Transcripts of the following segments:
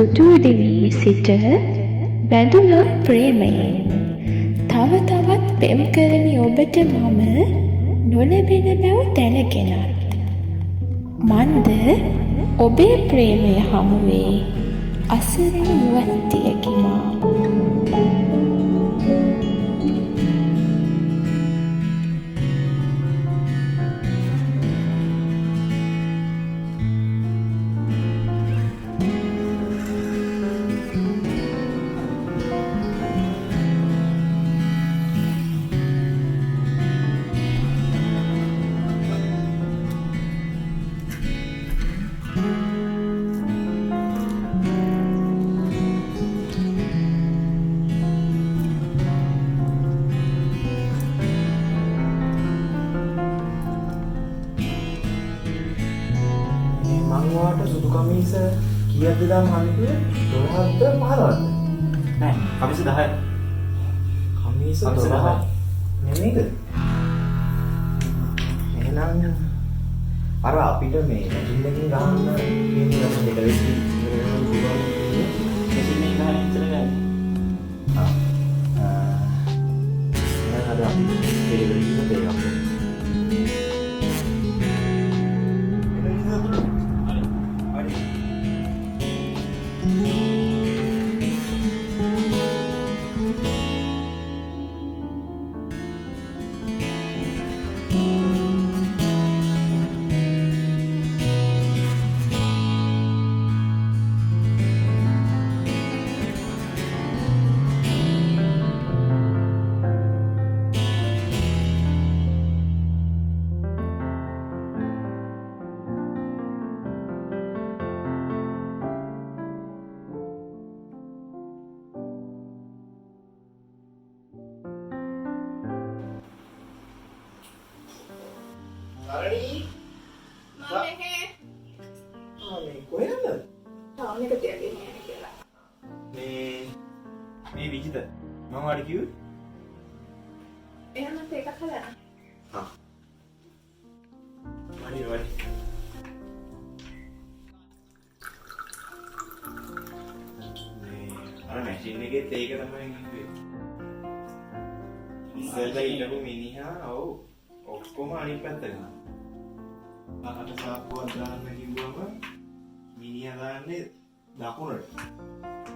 දුටුවිඩි වී සිට බැඳුණා ප්‍රේමයෙන්. තව තවත් පෙම් කරමි ඔබට මම නොලැබෙන බැව් දැනගෙනත්. මන්ද ඔබේ ප්‍රේමය හමුවේ අසරණ මුවත්තියකි මා. සුදු කමිස කීයද දාම අනිකුවේ 12ද 15ද නෑ කමිස 10යි කමිස 12 නෙමෙයිද එහෙනම් අර අපිට මේ මැෂින් එකකින් ගහන්න කියන එක දෙක වෙච්චි මැෂින් එකකින් ගහන්න ඉතල ගන්න එහෙනම් අද අපි ඩෙලිවරි එක දෙයක් Arani, මම මේ කොහෙන්ද? තාම එක තියගෙන යන්නේ කියලා. මේ විජිත මම වාඩි කිව්වේ? එහෙනම් ඒක හදන්න. හා. වාඩි. අර මැෂින් එකෙත් ඒක තමයි කිව්වේ. ඉස්සෙල්ලා ඉන්නකෝ මිනිහා ඔව් ඔක්කොම අනිත් පැත්තට ගන්න. අකට සාප්පුවක් දාන්න කිව්වම මිනිහා දාන්නේ දකුණට.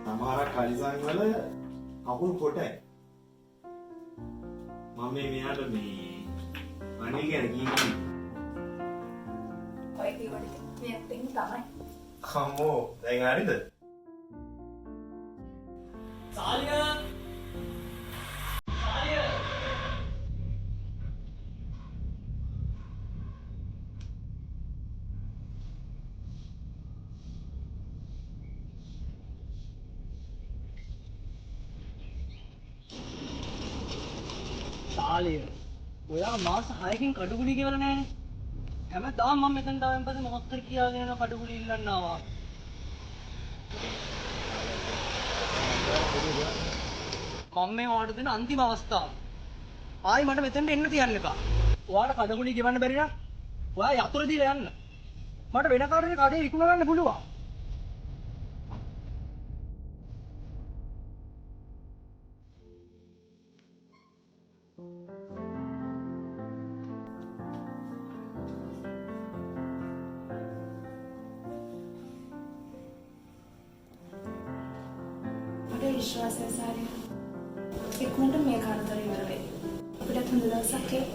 සමහරක් කලිසම් වල කකුල් කොටයි. මම මෙයාට මේ අනිල් ගැන කිව්වේ. ඔය කිව්වට මේ ඇත්තෙන් තමයි. කමෝ දැන් හරිද? සාලියා තාලිය ඔයා මාස 6කින් කඩුගුලි ගෙවලා නැහනේ. හැමදාම මම මෙතන තාවෙන් පස්සේ මොකක් කර කියාගෙන යන කඩුගුලි ඉල්ලන්න ආවා. මම මේ ඔයාලට දෙන අන්තිම අවස්ථාව. ආයි මට මෙතෙන්ට එන්න තියන්න එපා. ඔයාලට කඩුගුලි ගෙවන්න බැරි නම් ඔයා යතුරු දීලා යන්න. මට වෙන කාටද කඩේ විකුණ ගන්න පුළුවන්. මට විශ්වාසයි සාරිය. ඉක්මනට මේ කාර්යය ඉවර වෙයි. අපිට හොඳ දවසක් එයි.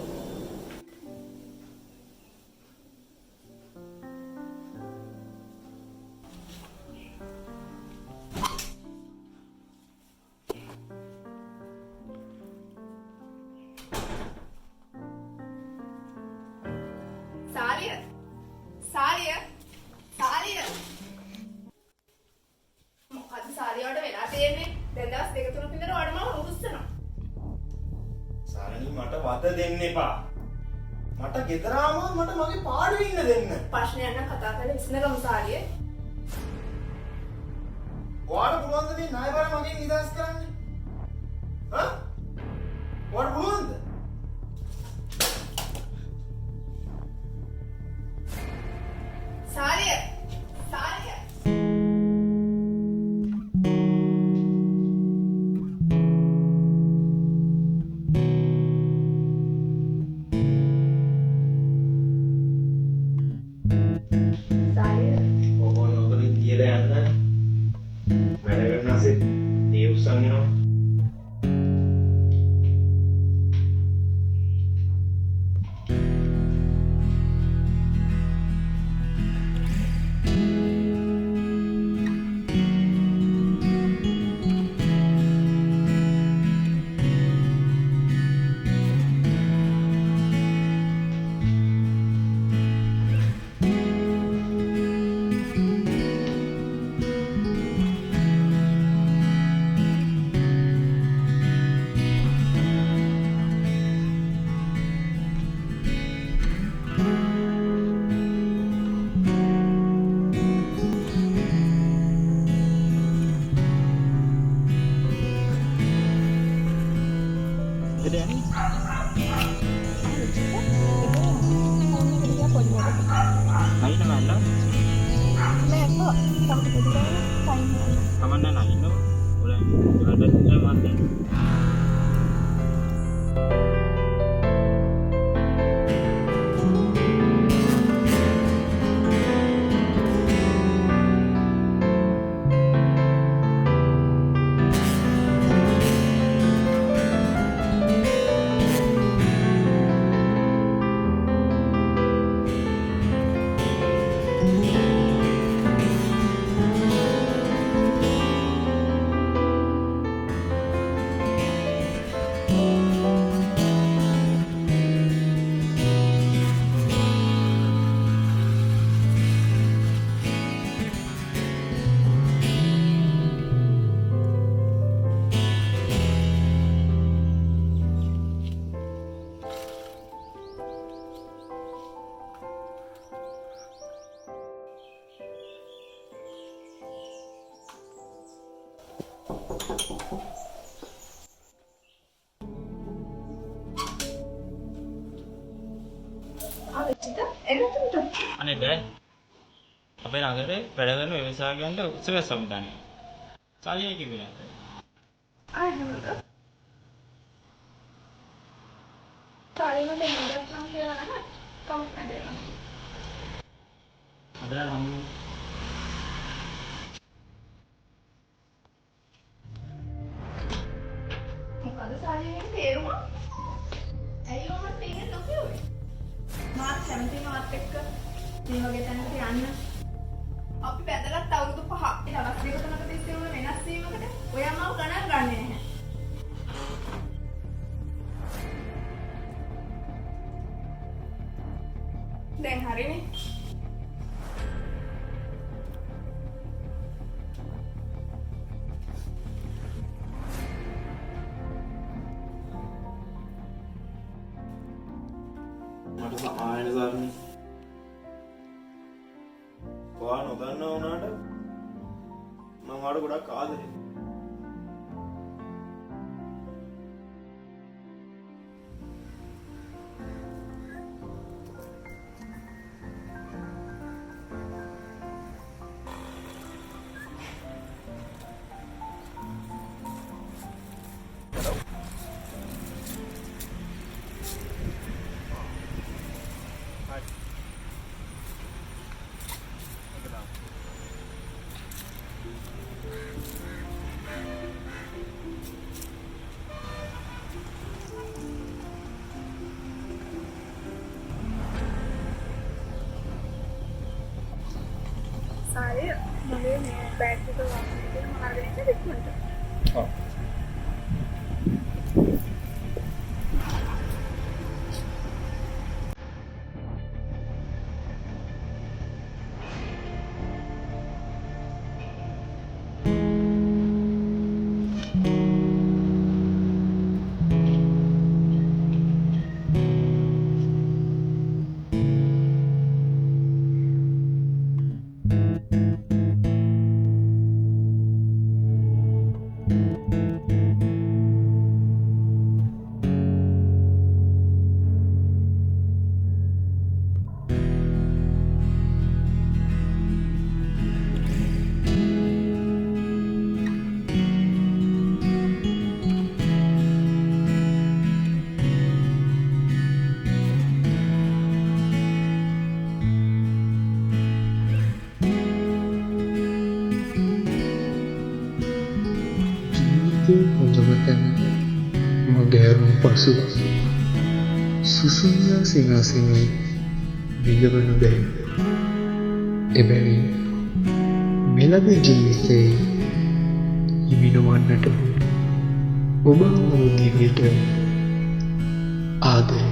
සාරිය මොකද සාරියට වෙලා තියෙන්නේ? දැන් දවස් දෙක තුනක් විතර වඩ මම උස්සනවා. සාරණී මට වද දෙන්න එපා. මට ගෙදර ආවම මට මගේ පාඩුවේ ඉන්න දෙන්න. ප්‍රශ්නයක් නම් කතා කරලා ඉස්සනගමු සාරිය. ඔයාලා පුළුවන්ද මේ ණයබර මගෙන් නිදහස් කරන්න? හා? ඔයාලා පුළුවන්ද? සාරිය වගේනවා. Gede nih. Naik na mana? Kaman na naik no? Udah ada mati. අනේ බෑ. අපේ නගරේ වැඩ කරන ව්‍යවසායකයන්ට උත්සව සම්දානය. සාලියයි කිව්වේ නැද්ද? ආයෙත් තාලිම දෙන්නත් නම් කියලා නැහැ. කමක් නැහැ. අදලා හම්බු මොකද සාලියෙන් තේරුම? ඇයි ඔමත් ඉන්නේ නොකියුවේ? මාත් කැමති මාත් එක්ක මේ වගේ තැනකට යන්න. අපි වැදගත් අවුරුදු 5 දවස් දෙක තුනක තිස්සේ වුණ වෙනස් වීමකට ඔයා මාව ගණන් ගන්නේ නැහැ. දැන් හරිනේ. මට සමායන සරණි. ඔයා නොදන්නා වුණාට මම ඔයාට ගොඩක් ආදරෙයි. Saya mungkin back to the one itu mengalami different. ඔව්. Thank you. ජීවිතයේ හොඳම තැන මගහැරුම් පසු සුසුම්නා සිනාසෙනී විඳවනු දැයි. එබැවින් මෙලද ජීවිතයේ හිමිනවන්නට ඔබ වූ දිවියට ආදරය